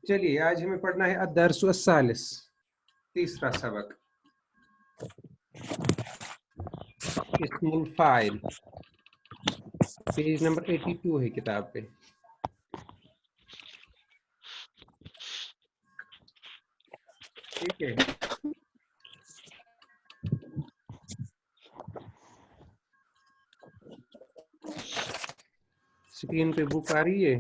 چلیے آج ہمیں پڑھنا ہے الدرس الثالث، تیسرا سبق، اسم الفاعل، پیج نمبر 82 ہے کتاب پہ۔ ٹھیک ہے، اسکرین پہ بک آ رہی ہے؟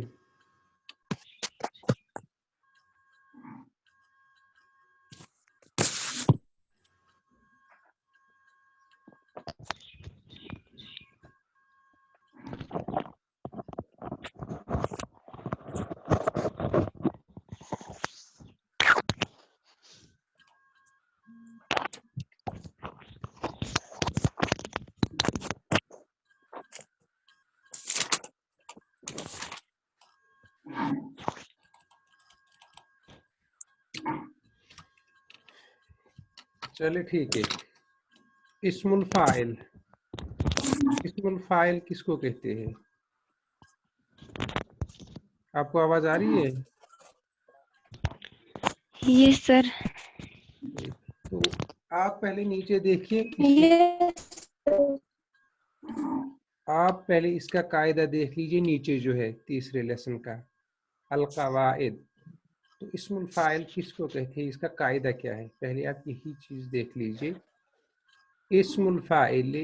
چلے ٹھیک ہے، اسم الفاعل، اسم الفاعل کس کو کہتے ہیں؟ آپ کو آواز آ رہی ہے؟ یس سر۔ تو آپ پہلے نیچے دیکھیے، آپ پہلے اس کا قاعدہ دیکھ لیجئے، نیچے جو ہے تیسرے لیسن کا القواعد۔ تو اسم الفاعل کس کو کہتے ہیں، اس کا قاعدہ کیا ہے، پہلے آپ یہی چیز دیکھ لیجئے۔ اسم الفاعل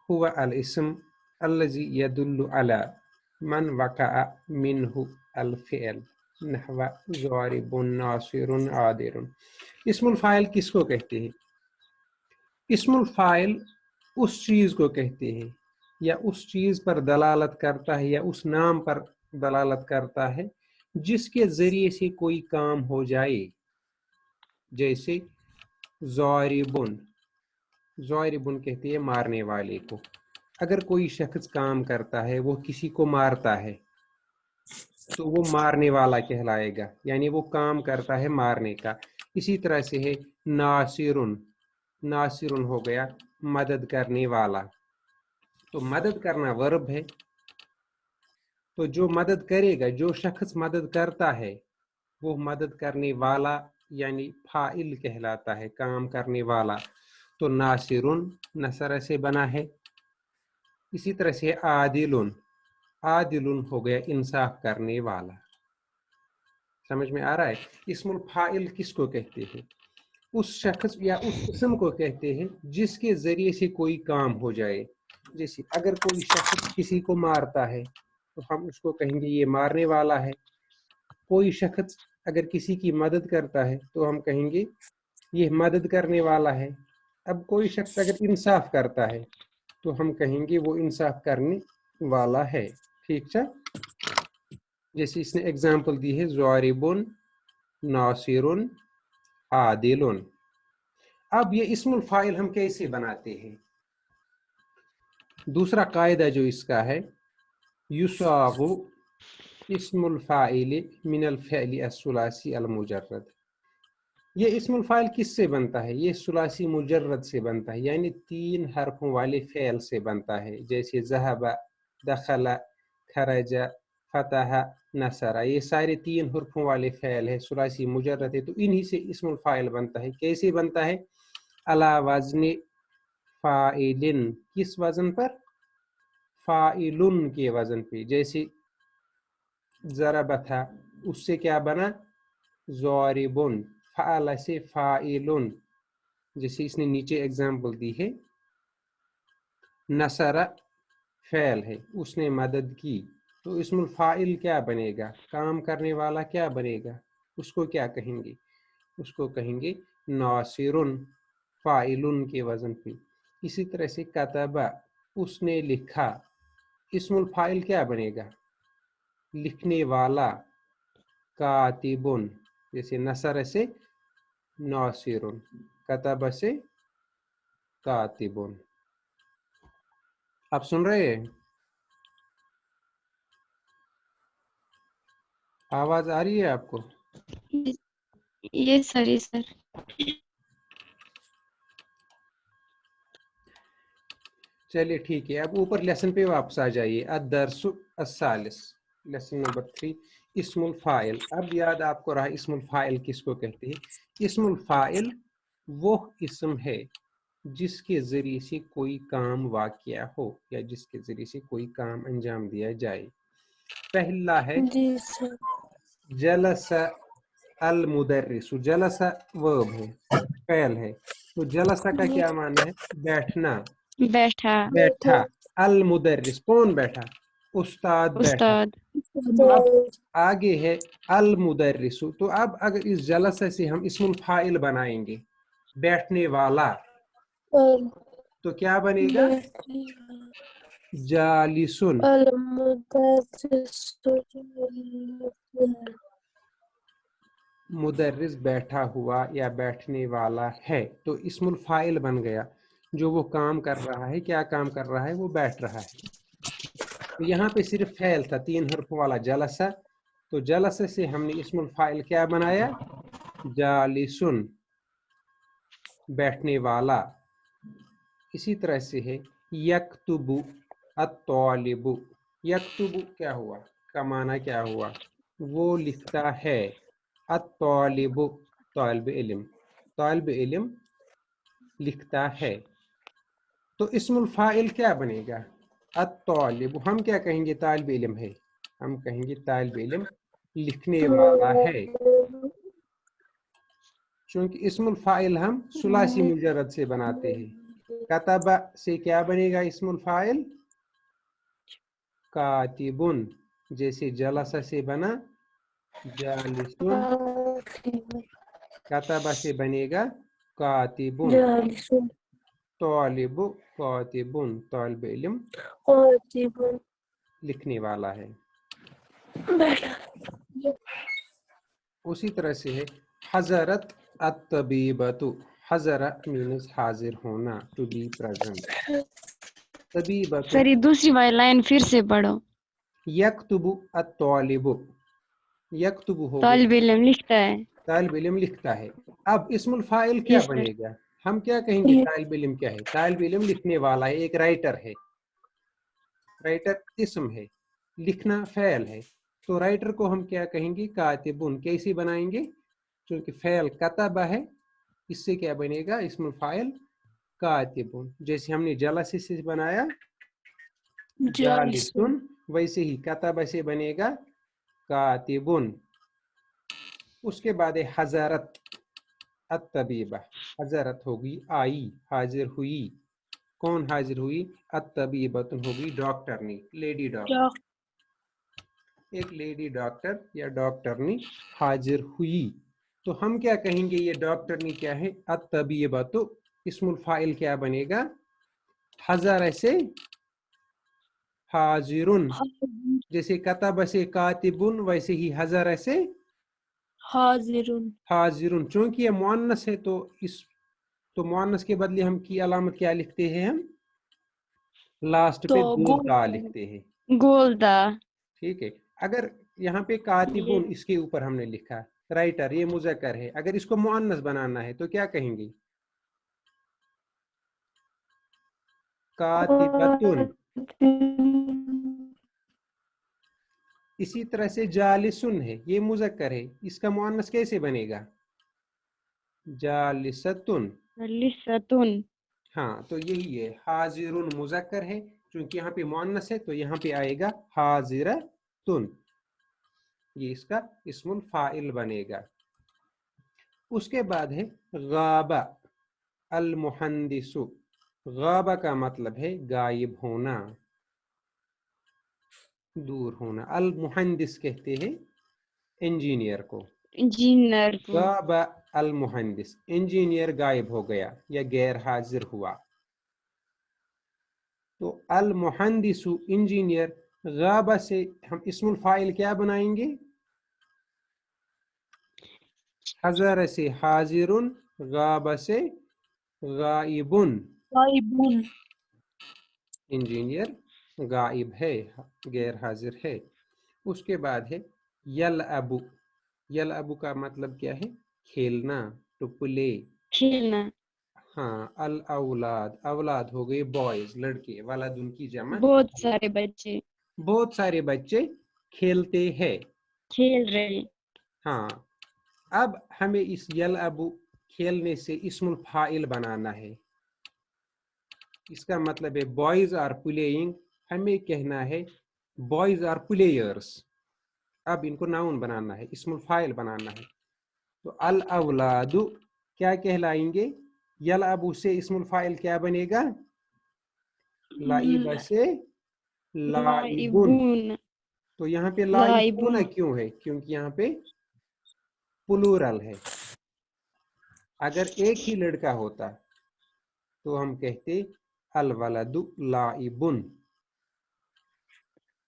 هو الاسم الذي يدل على من وقع منه الفعل نحو ضارب ناصر عادر۔ اسم الفاعل کس کو کہتے ہیں؟ اسم الفاعل اس چیز کو کہتے ہیں یا اس چیز پر دلالت کرتا ہے یا اس نام پر دلالت کرتا ہے جس کے ذریعے سے کوئی کام ہو جائے، جیسے ضاربن، ضاربن کہتے ہیں مارنے والے کو۔ اگر کوئی شخص کام کرتا ہے، وہ کسی کو مارتا ہے تو وہ مارنے والا کہلائے گا، یعنی وہ کام کرتا ہے مارنے کا۔ اسی طرح سے ہے ناصرن، ناصرن ہو گیا مدد کرنے والا۔ تو مدد کرنا ورب ہے، تو جو مدد کرے گا، جو شخص مدد کرتا ہے وہ مدد کرنے والا یعنی فاعل کہلاتا ہے، کام کرنے والا۔ تو ناصرن نصر سے بنا ہے۔ اسی طرح سے عادلن، عادلن ہو گیا انصاف کرنے والا۔ سمجھ میں آ رہا ہے؟ اسم الفاعل کس کو کہتے ہیں؟ اس شخص یا اس اسم کو کہتے ہیں جس کے ذریعے سے کوئی کام ہو جائے۔ جیسے اگر کوئی شخص کسی کو مارتا ہے تو ہم اس کو کہیں گے یہ مارنے والا ہے۔ کوئی شخص اگر کسی کی مدد کرتا ہے تو ہم کہیں گے یہ مدد کرنے والا ہے۔ اب کوئی شخص اگر انصاف کرتا ہے تو ہم کہیں گے وہ انصاف کرنے والا ہے۔ ٹھیک ہے، جیسے اس نے اگزامپل دی ہے ضاربن ناصرن عادلن۔ اب یہ اسم الفاعل ہم کیسے بناتے ہیں؟ دوسرا قاعدہ جو اس کا ہے، یصاغ اسم الفاعل من الفعل الثلاثی المجرد۔ یہ اسم الفاعل کس سے بنتا ہے؟ یہ ثلاثی مجرد سے بنتا ہے، یعنی 3 حرفوں والے فعل سے بنتا ہے، جیسے ذہب، دخل، خرج، فتح، نصر۔ یہ سارے 3 حرفوں والے فعل ہے، ثلاثی مجرد ہے، تو انہی سے اسم الفاعل بنتا ہے۔ کیسے بنتا ہے؟ علی وزن فاعلن، کس وزن پر؟ فاعلن کے وزن پہ۔ جیسے ضرب تھا، اس سے کیا بنا؟ ضاربن۔ فعل سے فاعلن، جیسے اس نے نیچے اگزامپل دی ہے۔ نصر فعل ہے، اس نے مدد کی، تو اسم الفاعل کیا بنے گا؟ کام کرنے والا کیا بنے گا؟ اس کو کیا کہیں گے؟ اس کو کہیں گے ناصرن، فاعلن کے وزن پہ۔ اسی طرح سے کتب، اس نے لکھا، اسم الفاعل کیا بنے گا؟ لکھنے والا۔ کاتبن، جیسے نصر سے ناصرن، کتب سے کاتبن۔ آپ سن رہے ہیں؟ آواز آ رہی ہے آپ کو؟ یس سر، یس سر۔ چلیے ٹھیک ہے، اب اوپر لیسن پہ واپس آ جائیے۔ الدرس الثالث، लेसन नंबर 3 इस्मुल फाइल। अब याद आपको रहा इस्मुल फाइल किसको कहते हैं। इस्मुल फाइल वो इस्म है जिसके ज़रिए से कोई काम वाक़या हो या जिसके ज़रिए से कोई काम अंजाम दिया जाए। पहला है जी सर। जलस अल मुदर्रिस। जलस वर्ब है, फ़ेल है, तो जलसा का क्या माना है, बैठना, बैठा, बैठा। अल मुदर्रिस कौन बैठा, उस्ताद बैठा। उस्ताद, अब आगे है अल मुदर्रिसु, तो अब अगर इस जलसा से हम इस्मुल फाइल बनाएंगे बैठने वाला, तो क्या बनेगा, जालिसुन। मुदर्रिस बैठा हुआ या बैठने वाला है, तो इस्मुल फाइल बन गया। जो वो काम कर रहा है, क्या काम कर रहा है, वो बैठ रहा है। तो यहाँ पे सिर्फ फैल था 3 हर्फ वाला जलसा, तो जलसा से हमने इस्मुल फाइल क्या बनाया, जालिसुन, बैठने वाला। इसी तरह से है यक्तुबु अत्तालिबु। यक्तुबु क्या हुआ, का माना क्या हुआ, वो लिखता है। अत्तालिबु तालिब इल्म, तालिब इल्म लिखता है। तो इस्मुल फाइल क्या बनेगा, अत्तालिबु। हम क्या कहेंगे, तालिब इल्म है, हम कहेंगे तालिब इल्म लिखने वाला है, क्योंकि इस्मुल फाइल हम सुलासी मुजर्रद से बनाते हैं। कतबा से क्या बनेगा इस्मुल फाइल, कातिबुन। जैसे जलसा से बना जालिसुन, कतबा से बनेगा कातिबुन। तालिबु कातिबुन, तालिब इल्म लिखने वाला है। उसी तरह से है हजरत अत्तबीबतु। हजरा मीन्स हाजिर होना, टू बी प्रेजेंट। तबीबतु सर ये दूसरी वाली लाइन फिर से पढ़ो। यक्तुबु अत्तालिबु, यक्तुबु हो गया, तालिब इल्म लिखता है। तालिब इल्म लिखता है। अब इस्मुल फाइल क्या यस सर। बनेगा, हम क्या कहेंगे, तालिब इल्म क्या है, तालिब इल्म लिखने वाला है, एक राइटर है। राइटर इस्म है, लिखना फ़ेल है, तो राइटर को हम क्या कहेंगे, कातिबुन। कैसे बनाएंगे, क्योंकि फ़ेल कतबा है, इससे क्या बनेगा इस्मुल फाइल कातिबुन। जैसे हमने जलसे से बनाया जालिसुन, वैसे ही कतबा से बनेगा कातिबुन। उसके बाद है हजरत अत्तबीबा। हजरत होगी आई, हाजिर हुई। कौन हाजिर हुई, अत्तबीबतुन होगी डॉक्टरनी, लेडी डॉक्टर। एक लेडी डॉक्टर या डॉक्टरनी हाजिर हुई, तो हम क्या कहेंगे, ये डॉक्टरनी क्या है, अत्तबीबतु। इस्मुल फाइल क्या बनेगा, हजर से हाजिरुन। जैसे कतब से कातिबुन, वैसे ही हजर से हाजिरुन। हाजिरुन। चूंकि ये मुअन्नस है, तो मुअन्नस के बदले हम की अलामत क्या लिखते हैं, हम लास्ट पे गोल ता लिखते हैं। गोलदा। ठीक है। अगर यहाँ पे कातिबुन इसके ऊपर हमने लिखा राइटर, ये मुज़क्कर है, अगर इसको मुअन्नस बनाना है तो क्या कहेंगे, कातिबतुन। इसी तरह से जालिसुन है, ये मुज़क्कर है, इसका मुअन्नस कैसे बनेगा, जालिसतुन। लिसतुन। हाँ, तो यही है, हाजिरुन मुज़क्कर है, क्योंकि यहाँ पे मुअन्नस है तो यहाँ पे आएगा हाजिरतुन, ये इसका इस्मुल फाइल बनेगा। उसके बाद है गाबा अल मुहंदिसु। गाबा का मतलब है गायब होना, दूर होना। अल मुहंदिस कहते हैं इंजीनियर को। इंजीनियर को। गाबा अल मुहंदिस, इंजीनियर गायब हो गया या गैर हाजिर हुआ। तो अल मुहंदिसु इंजीनियर, गाबा से हम इस्मुल फाइल क्या बनाएंगे, हजर से हाजिरुन, गाबा से गायबुन। इंजीनियर गायब है, गैर हाजिर है। उसके बाद है यल अबू। यल अबू का मतलब क्या है, खेलना, टू प्ले। खेलना। हाँ, अल औलाद, औलाद हो गए बॉयज, लड़के, वाला उनकी जमा। बहुत सारे बच्चे। बहुत सारे बच्चे खेलते हैं। खेल रहे। हाँ, अब हमें इस यलअबु खेलने से इस्मुल फाइल बनाना है। इसका मतलब है बॉयज आर प्लेइंग, हमें कहना है बॉयज आर प्लेयर्स। अब इनको नाउन बनाना है, इस्मुल फाइल बनाना है। तो अल अवलादु क्या कहलाएंगे? यलअबु से इस्मुल फाइल क्या बनेगा? लाइबा से लाइबुन। लाइबून। तो यहाँ पे लाइबुन। लाइबून क्यों है? क्योंकि यहाँ पे प्लूरल है। अगर एक ही लड़का होता तो हम कहते अल वलदु लाइबुन।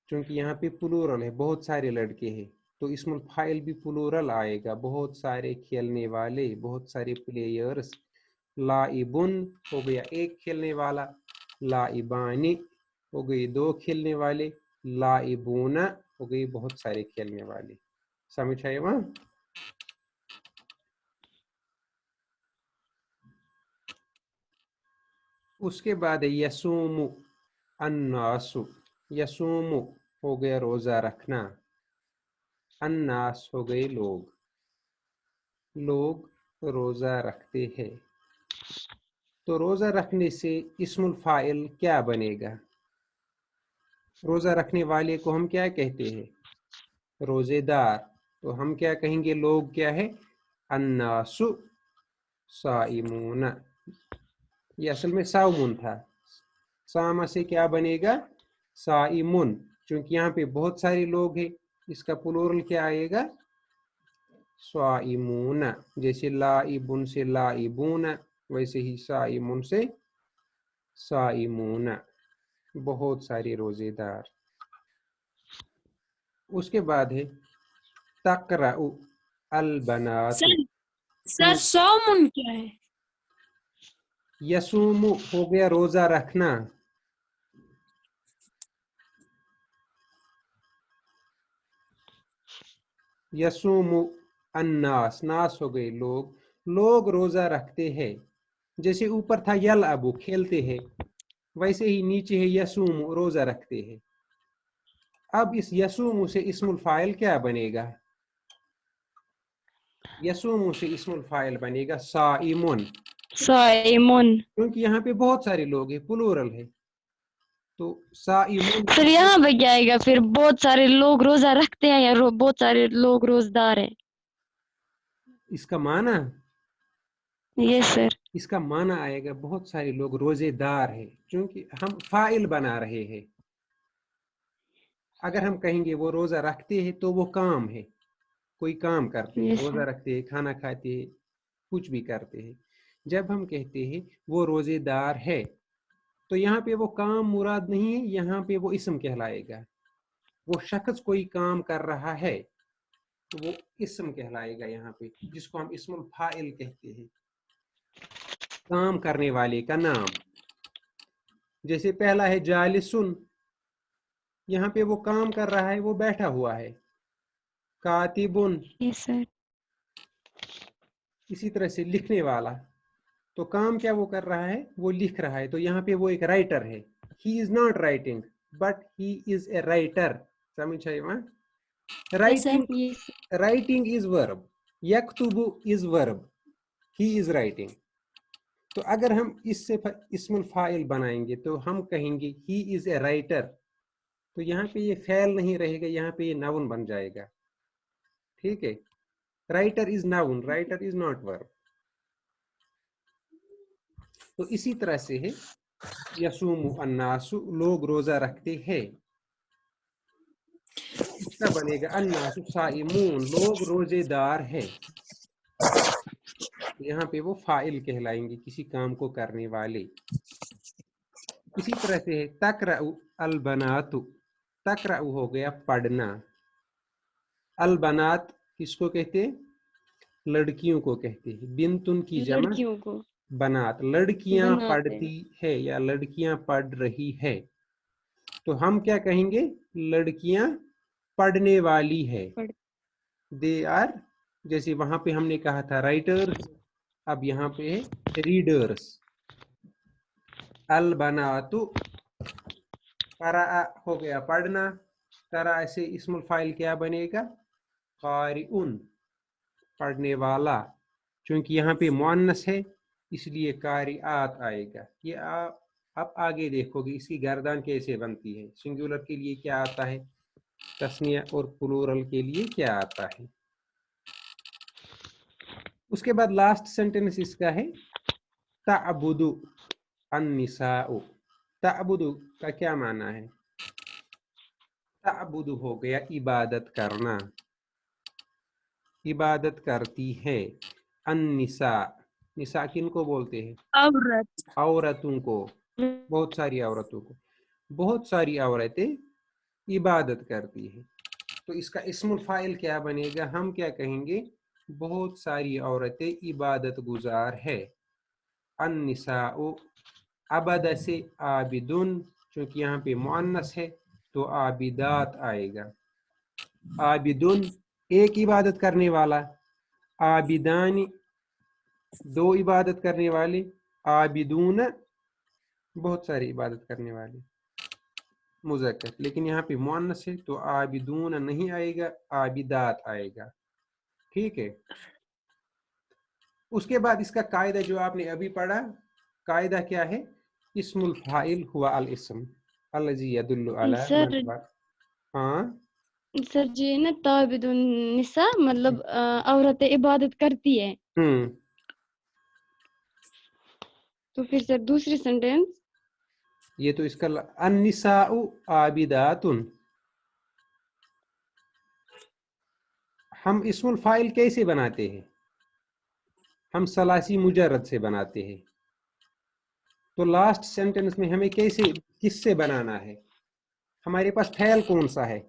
क्योंकि यहाँ पे प्लूरल है, बहुत सारे लड़के हैं, तो इस्मुल फाइल भी प्लूरल आएगा, बहुत सारे खेलने वाले, बहुत सारे प्लेयर्स। लाइबुन हो गया एक खेलने वाला, लाइबानी हो गई दो खेलने वाले, लाइबूना हो गई बहुत सारे खेलने वाले। समझ आए वहां? उसके बाद है यसूमु अन्नासु। यसूमु हो गया रोजा रखना, अन्नास हो गए लोग, लोग रोजा रखते हैं। तो रोजा रखने से इस्मुल फाइल क्या बनेगा? रोजा रखने वाले को हम क्या कहते हैं? रोजेदार। तो हम क्या कहेंगे? लोग क्या है? अन्नासु साइमून। ये असल में साउमुन था, सामा से क्या बनेगा? साइमुन। क्योंकि यहाँ पे बहुत सारे लोग हैं, इसका प्लूरल क्या आएगा? स्वाइमून। जैसे लाइबुन से लाइबून, वैसे ही साइमुन से साइमून, बहुत सारे रोजेदार। उसके बाद है तकराउ अल बनातु। सर सौमुन क्या है? यसूमु हो गया रोजा रखना, यसूमु अन्नास, नास हो गए लोग, लोग रोजा रखते हैं। जैसे ऊपर था यल अबू खेलते हैं, वैसे ही नीचे है यसूमु रोजा रखते हैं। अब इस यसूमु से इस्मुल फाइल क्या बनेगा? यसूमु से इस्मुल फाइल बनेगा साइमुन। साइमुन। क्योंकि यहाँ पे बहुत सारे लोग हैं, प्लूरल है, तो साइमुन। सर यहाँ पे क्या आएगा फिर? बहुत सारे लोग रोजा रखते हैं या बहुत सारे लोग रोजदार हैं? इसका माना, यस सर। इसका माना आएगा बहुत सारे लोग रोजेदार हैं, क्योंकि हम फाइल बना रहे हैं। अगर हम कहेंगे वो रोजा रखते हैं तो वो काम है, कोई काम करते हैं, यस रोजा सर। रखते हैं, खाना खाते हैं, कुछ भी करते हैं। जब हम कहते हैं वो रोजेदार है, तो यहाँ पे वो काम मुराद नहीं है, यहाँ पे वो इस्म कहलाएगा। वो शख्स कोई काम कर रहा है तो वो इस्म कहलाएगा यहाँ पे, जिसको हम इस्मुल फाइल कहते हैं, काम करने वाले का नाम। जैसे पहला है जालिसुन, यहाँ पे वो काम कर रहा है, वो बैठा हुआ है। कातिबुन, यस सर। इसी तरह से लिखने वाला, तो काम क्या वो कर रहा है? वो लिख रहा है, तो यहाँ पे वो एक राइटर है। He is not writing but he is a writer. समझ आए वहां? Writing, yes. Writing is verb, यक्तुबु is verb, he is writing. तो अगर हम इससे इस्मुल फाइल बनाएंगे तो हम कहेंगे ही इज ए राइटर, तो यहाँ पे ये फेल नहीं रहेगा, यहाँ पे ये नाउन बन जाएगा। ठीक है, writer is noun, writer is not verb. तो इसी तरह से है यसूमु अन्नासु, लोग रोजा रखते हैं। इसका बनेगा अन्नासु साइमून, लोग रोजेदार हैं। यहाँ पे वो फाइल कहलाएंगे, किसी काम को करने वाले। इसी तरह से है तकराउ अल बनातु, तकराउ हो गया पढ़ना, अल बनात किसको कहते हैं? लड़कियों को कहते हैं। बिंतुन की जमा लड़कियों को बनात, लड़कियां बनाते हैं। पढ़ती है या लड़कियां पढ़ रही है, तो हम क्या कहेंगे? लड़कियां पढ़ने वाली है। पढ़- दे आर, जैसे वहां पे हमने कहा था राइटर्स, अब यहाँ पे है रीडर्स। अल बनातु, परा हो गया पढ़ना, तरह से इस्मुल फाइल क्या बनेगा, क़ारिउन, पढ़ने वाला। चूंकि यहाँ पे मुअन्नस है इसलिए कारिआत आएगा। ये आप आगे देखोगे इसकी गर्दन कैसे बनती है। सिंगुलर के लिए क्या आता है, तस्निया, और प्लूरल के लिए क्या आता है। उसके बाद लास्ट सेंटेंस इसका है तअबुदु अन्निसाउ। तअबुदु का क्या माना है, तअबुदु हो गया इबादत करना, इबादत करती है। अन्निसा, निसा किन को बोलते हैं, औरत। औरतों को, बहुत सारी औरतों को। बहुत सारी औरतें इबादत करती है। तो इसका इस्मुल फाइल क्या बनेगा, हम क्या कहेंगे, बहुत सारी औरतें इबादत गुजार है। अन्निसाउ, अबद से आबिदुन, क्योंकि यहाँ पे मुअन्नस है तो आबिदात आएगा। आबिदुन एक इबादत करने वाला, आबिदानी दो इबादत करने वाले, आबिदून बहुत सारी इबादत करने वाले, मुज़क्कर। लेकिन यहाँ पे मुअन्नस है तो आबिदून नहीं आएगा, आबिदात आएगा। ठीक है। उसके बाद इसका कायदा जो आपने अभी पढ़ा, कायदा क्या है, इस्मुल फाइल हुआ अल इस्म अल्लज़ी यदुल्लु अला सर मन। हाँ सर जी ना ताबिदुन निसा मतलब औरतें इबादत करती है, तो फिर सर दूसरी सेंटेंस। ये तो इसका अन्निसाउ आबिदातुन। हम इस्मुल फाइल कैसे बनाते हैं, हम सलासी मुजर्रद से बनाते हैं। तो लास्ट सेंटेंस में हमें कैसे, किससे बनाना है, हमारे पास फैल कौन सा है,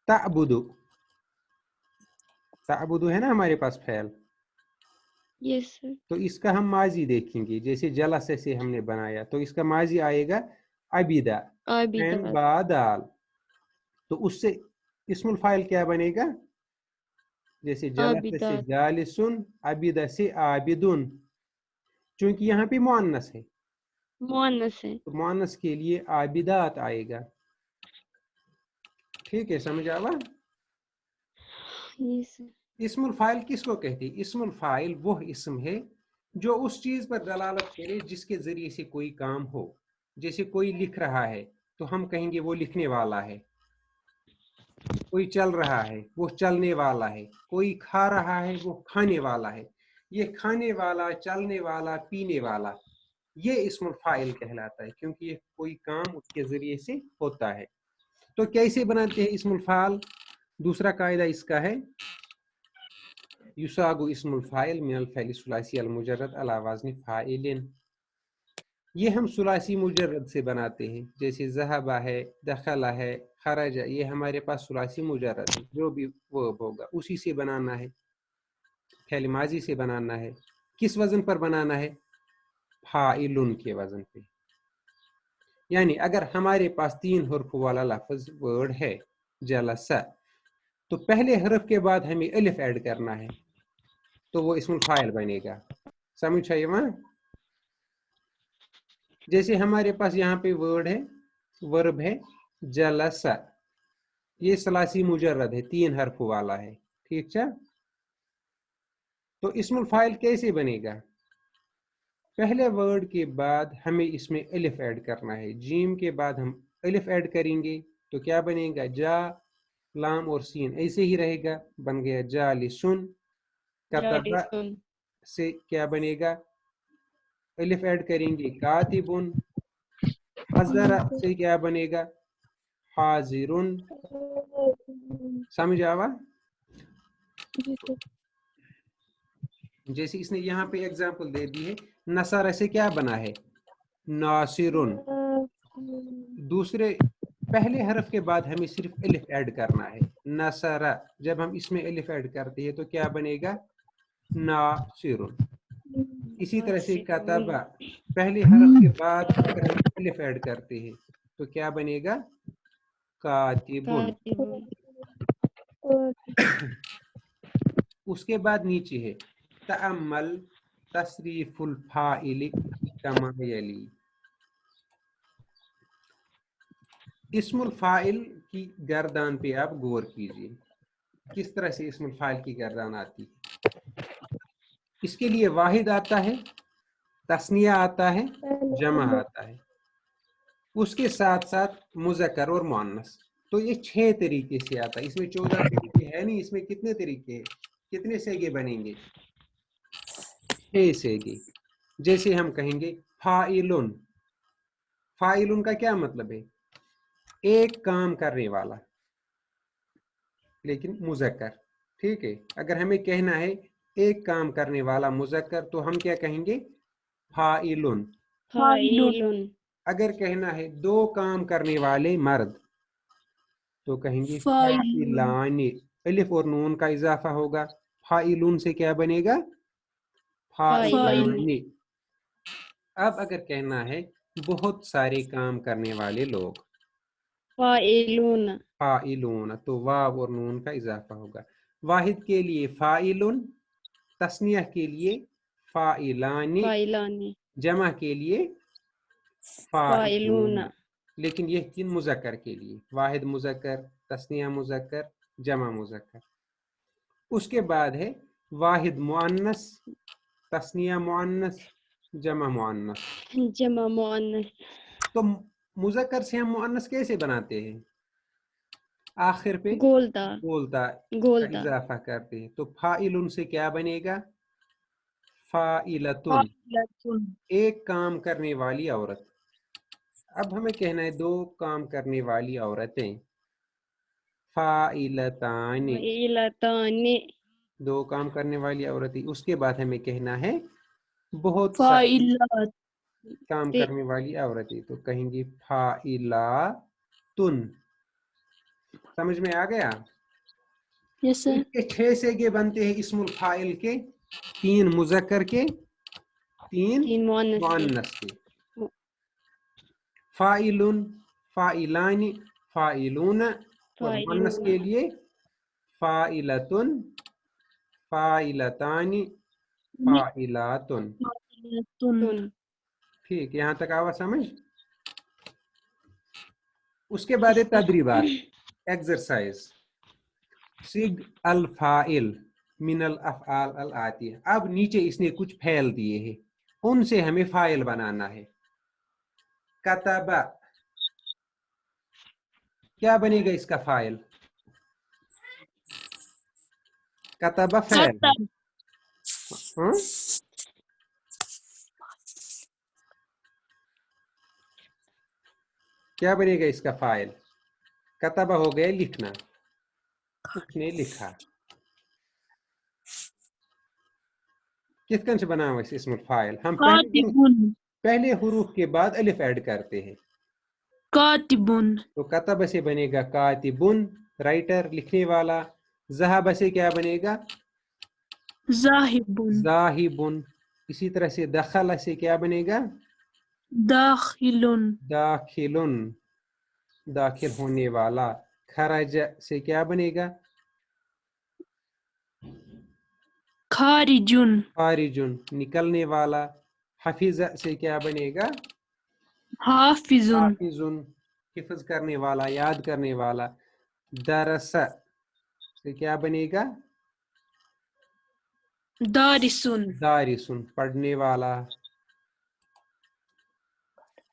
ताबुदु, ताबुदु है ना हमारे पास फैल। Yes sir. तो इसका हम माजी देखेंगे, जैसे जलसे से हमने बनाया तो इसका माजी आएगा अबिदा, एन आबिदा। बादाल। तो उससे इस्मुल फाइल क्या बनेगा, जैसे जलसे से आबिदा जालिसुन, अबिदा से आबिदुन। चूंकि यहाँ पे मुअन्नस है मुअन्नस है। तो मुअन्नस के लिए आबिदात आएगा। ठीक है, समझ आवा। यस। इस्मुल फाइल किसको कहते हैं, इस्मुल फाइल वो इस्म है जो उस चीज पर दलालत करे जिसके जरिए से कोई काम हो। जैसे कोई लिख रहा है तो हम कहेंगे वो लिखने वाला है, कोई चल रहा है वो चलने वाला है, कोई खा रहा है वो खाने वाला है। ये खाने वाला, चलने वाला, पीने वाला, ये इस्मुल फाइल कहलाता है, क्योंकि ये कोई काम उसके जरिए से होता है। तो कैसे बनाते हैं इस्मुल फाइल, दूसरा कायदा इसका है युसागु इस्मुल फाइल मिनल फ़ैल सुलासी अल मुजर्रद अला वज़्न फ़ाइलिन। ये हम सुलासी मुजर्रद से बनाते हैं, जैसे ज़हबा है, दखला है, खरजा, ये हमारे पास सुलासी मुजर्रद है। जो भी वर्ब होगा उसी से बनाना है, फ़ैल माजी से बनाना है। किस वज़न पर बनाना है, फ़ाइलुन के वज़न पे। यानी अगर हमारे पास 3 हर्फ वाला लफ्ज़ वर्ड है जलसा, तो पहले हर्फ के बाद हमें अलिफ ऐड करना है तो वो इस्मुल फाइल बनेगा। समझ आइए वहाँ। जैसे हमारे पास यहाँ पे वर्ड है, वर्ब है जलसा, ये सलासी मुजर्रद है, 3 हर्फ वाला है। ठीक है। तो इस्मुल फाइल कैसे बनेगा, पहले वर्ड के बाद हमें इसमें अलिफ ऐड करना है। जीम के बाद हम अलिफ ऐड करेंगे तो क्या बनेगा, जा, लाम और सीन ऐसे ही रहेगा, बन गया जालिसुन। कतबा जालिसुन। से क्या बनेगा, अलिफ ऐड करेंगे कातिबुन। हज़रा से क्या बनेगा, हाजिरुन। समझ आवा। जैसे इसने यहाँ पे एग्जांपल दे दी है, नसर से क्या बना है, नासिरुन। दूसरे पहले हरफ के बाद हमें सिर्फ अलिफ ऐड करना है, नसरा। जब हम इसमें अलिफ ऐड करते हैं तो क्या बनेगा, नासिरुन। इसी तरह से कतबा, पहले हरफ के बाद अगर हम अलिफ ऐड करते हैं तो क्या बनेगा, कातिबुन। उसके बाद नीचे है तअम्मल तसरीफुल फाइल कमा यली। اسم الفاعل کی گردان پہ آپ غور کیجیے، کس طرح سے اسم الفاعل کی گردان آتی ہے۔ اس کے لیے واحد آتا ہے، تثنیہ آتا ہے، جمع آتا ہے، اس کے ساتھ ساتھ مذکر اور مؤنث۔ تو یہ 6 طریقے سے آتا ہے، اس میں 14 طریقے ہے نہیں، اس میں کتنے طریقے ہیں، کتنے سیگے بنیں گے؟ 6 سیگے۔ جیسے ہم کہیں گے فاعلن، فاعلن کا کیا مطلب ہے؟ ایک کام کرنے والا، لیکن مذکر، ٹھیک ہے۔ اگر ہمیں کہنا ہے ایک کام کرنے والا مذکر تو ہم کیا کہیں گے؟ فاعلن۔ فاعلون اگر کہنا ہے 2 کام کرنے والے مرد تو کہیں گے فاعلون۔ فاعلان، الف اور نون کا اضافہ ہوگا، فاعلون سے کیا بنے گا؟ فاعلان۔ اب اگر کہنا ہے بہت سارے کام کرنے والے لوگ، فاعلون فاعلون، تو واو اور نون کا اضافہ ہوگا۔ واحد کے لیے فاعلن، تثنیہ کے لیے فاعلان، فاعلان جمع کے لیے فاعلون فاعلون۔ لیکن یہ تین مذکر کے لیے، واحد مذکر، تثنیہ مذکر، جمع مذکر۔ اس کے بعد ہے واحد مؤنث، تثنیہ مؤنث، جمع مؤنث۔ جمع مؤنث تو مذکر سے ہم مؤنث کیسے بناتے ہیں؟ آخر پہ گولتا بولتا کا گولتا اضافہ کرتے ہیں، تو فاعلن سے کیا بنے گا؟ فاعلتن، فاعلتن۔ ایک کام کرنے والی عورت۔ اب ہمیں کہنا ہے 2 کام کرنے والی عورتیں، فاعلتان، فاعلتان 2 کام کرنے والی عورتیں۔ اس کے بعد ہمیں کہنا ہے بہت ساری فاعلات۔ کام کرنے والی عورتیں، تو کہیں گی فاعلاتن۔ سمجھ میں آ گیا؟ یس سر۔ اس کے 6 سیگے بنتے ہیں اسم الفاعل کے، 3 مذکر کے، 3 تین مؤنث کے مؤنث کے۔ فاعلن، فاعلان، فاعلون، اور مؤنث کے لیے فاعلتن، فاعلتان، فاعلاتن۔ فاعلتن۔ ٹھیک، یہاں تک آوا سمجھ؟ اس کے بعد ہے تدریبات، ایکسرسائز۔ سگ الفاعل من الافعال الاتیہ۔ اب نیچے اس نے کچھ فعل دیے ہیں، ان سے ہمیں فاعل بنانا ہے۔ کتب، کیا بنے گا اس کا فاعل؟ کتب فعل ہے، ہاں؟ کیا بنے گا اس کا فاعل؟ کتب ہو گیا لکھنا، اس نے لکھا۔ کس کن سے بنا ہوا اس اسم الفاعل؟ ہم کاتبن۔ پہلے حروف کے بعد الف ایڈ کرتے ہیں، کاتبن۔ تو کتب سے بنے گا کاتبن، رائٹر، لکھنے والا۔ ذہب سے کیا بنے گا؟ ذاہبن۔ ذاہبن۔ اسی طرح سے دخل سے کیا بنے گا؟ داخلن۔ داخلن، داخل ہونے والا۔ خرج سے کیا بنے گا؟ خارجن۔ خارجن، نکلنے والا۔ حفظ سے کیا بنے گا؟ حافظن۔ حافظن، حفظ کرنے والا، یاد کرنے والا۔ درس سے کیا بنے گا؟ دارسن۔ دارسن، پڑھنے والا۔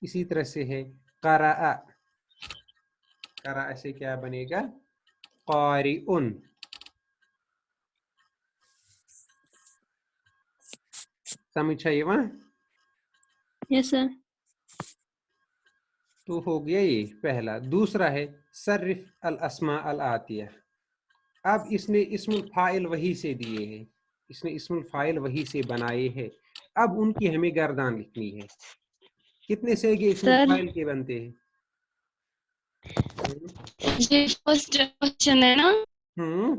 اسی طرح سے ہے قرأ، قرأ سے کیا بنے گا؟ قارئن۔ سمجھ آئی وہاں؟ یس سر۔ تو ہو گیا یہ پہلا۔ دوسرا ہے صرف الاسماء الآتیہ۔ اب اس نے اسم الفاعل وہی سے دیے ہیں، اس نے اسم الفاعل وہی سے بنائے ہیں، اب ان کی ہمیں گردان لکھنی ہے۔ کتنے سیگے اسم سر الفاعل کے بنتے ہیں؟ یہ فرسٹ کوشچن ہے نا ہوں،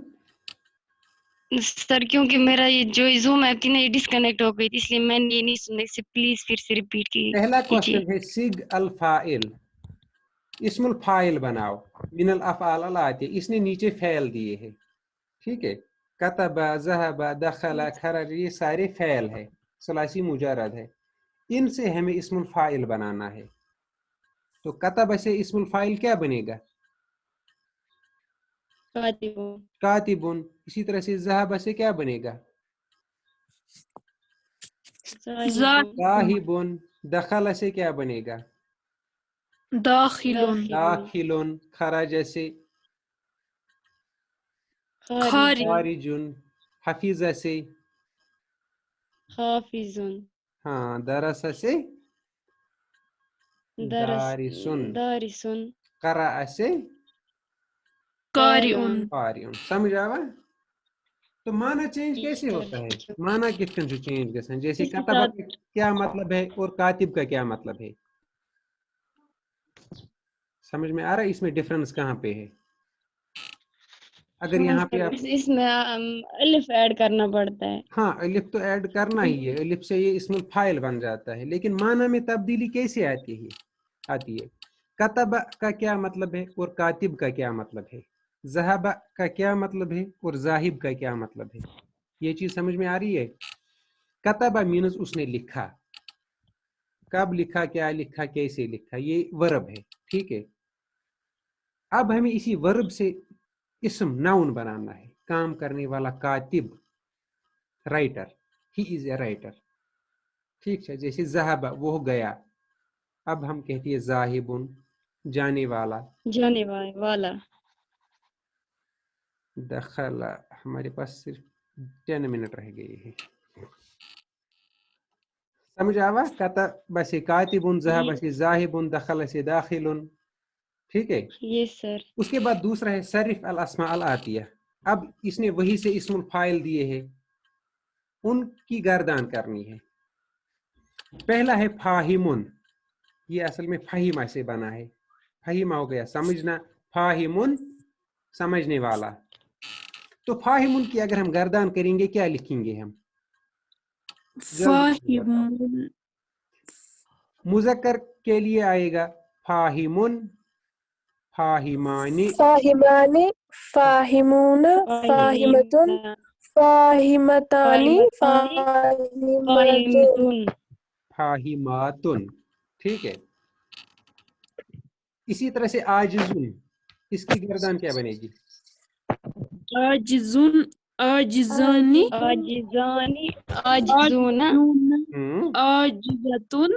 سر، کیونکہ میرا یہ جو زوم ایپ تھی نا یہ ڈسکنیکٹ ہو گئی تھی، اس لیے میں نے یہ نہیں سنا، اسے پلیز پھر سے ریپیٹ پہلا کیجیے۔ کوشچن ہے سگ الفاعل، اسم الفاعل بناؤ من الافعال الآتیہ۔ اس نے نیچے فعل دیے ہیں، ٹھیک ہے۔ کتب، ذہب، دخل، خرج، یہ سارے فعل ہے، ثلاثی مجرد ہے۔ ان سے ہمیں اسم الفاعل بنانا ہے۔ تو کتب سے اسم الفاعل کیا بنے گا؟ کاتبون کاتبن. اسی طرح سے ذهب سے کیا بنے گا؟ ذاہبون ذاہبن. دخل سے کیا بنے گا؟ داخل داخلن. خرج سے خارج خارجن. حفیظ سے حافظون ہاں. درس سے دارسن. دارسون قرأ سے قارئون قارئن. سمجھ آوا؟ تو معنی چینج کیسے ہوتا ہے؟ معنی کس طرح سے چینج گژھن؟ جیسے اس کے کتب ساتھ کا کیا مطلب ہے اور کاتب کا کیا مطلب ہے؟ سمجھ میں آ رہا ہے اس میں ڈفرنس کہاں پہ ہے؟ اگر یہاں پہ آپ اس میں الف ایڈ کرنا پڑتا ہے. ہاں الف تو ایڈ کرنا ہی ہے، الف سے یہ اسم الفاعل بن جاتا ہے، لیکن معنی میں تبدیلی کیسے آتی ہے؟ کتب کا کیا مطلب ہے اور کاتب کا کیا مطلب ہے؟ ذہب کا کیا مطلب ہے اور ذاہب کا کیا مطلب ہے؟ یہ چیز سمجھ میں آ رہی ہے؟ کتب مینز اس نے لکھا. کب لکھا، کیا لکھا، کیسے لکھا، یہ ورب ہے. ٹھیک ہے. اب ہمیں اسی ورب سے اسم ناؤن بنانا ہے. کام کرنے والا کاتب، writer, he is a writer. ٹھیک ہے. جیسے ذہب وہ گیا، اب ہم کہتے ہیں ذاہبن جانے والا. جانے والا دخل ہمارے پاس صرف 10 منٹ رہ گئے ہیں. سمجھ آوا؟ کتب سے کاتبن، ذہب سے ذاہبن، دخل سے داخلن. ٹھیک ہے. یس سر. اس کے بعد دوسرا ہے صرف الاسماء الآتیہ. اب اس نے وہی سے اسم الفاعل دیے ہیں، ان کی گردان کرنی ہے. پہلا ہے فاہمن. یہ اصل میں فہیمہ سے بنا ہے. فہیمہ ہو گیا سمجھنا، فاہمن سمجھنے والا. تو فاہمن کی اگر ہم گردان کریں گے کیا لکھیں گے ہم؟ فاہمون مذکر کے لیے آئے گا فاہمن، فاہمانی، فاہمانی، فاہمون، فاہمتن، فاہمتانی، فاہمتن، فاہمتون فاہماتن. ٹھیک ہے. اسی طرح سے عاجزن، اس کی گردان کیا بنے گی؟ عاجزون عاجزانی عاجزانی عاجزون عاجزتن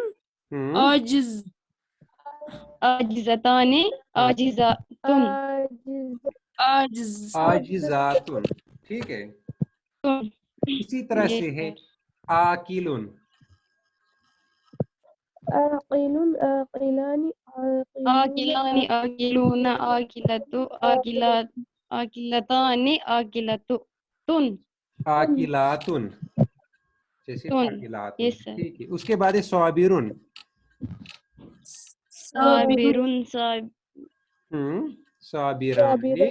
عاجز عاجزتانی عاجزتن عاجز عاجزاتن. ٹھیک ہے. اسی طرح سے ہے عاقلن. عاقل، عاقلان، عاقلانی عاقلون عاقلتو عاقلات عاقلتانی عاقلتن عاقلاتن. جیسے تن. عاقلاتن. یس سر. ٹھیک ہے. اس کے بعد ہے صابرن. صابرون صابرانی، صابرانی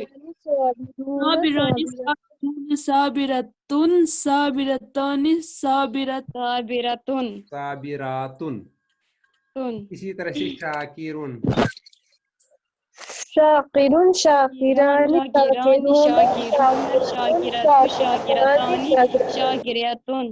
صابرتن صابرتانی صابرت صابرتن صابراتن. اسی طرح سے شاکرن. شاکر، شاکران، شاکران شاکرون، شاکرون شاکرت شاکرتانی شاکران، شاکریتن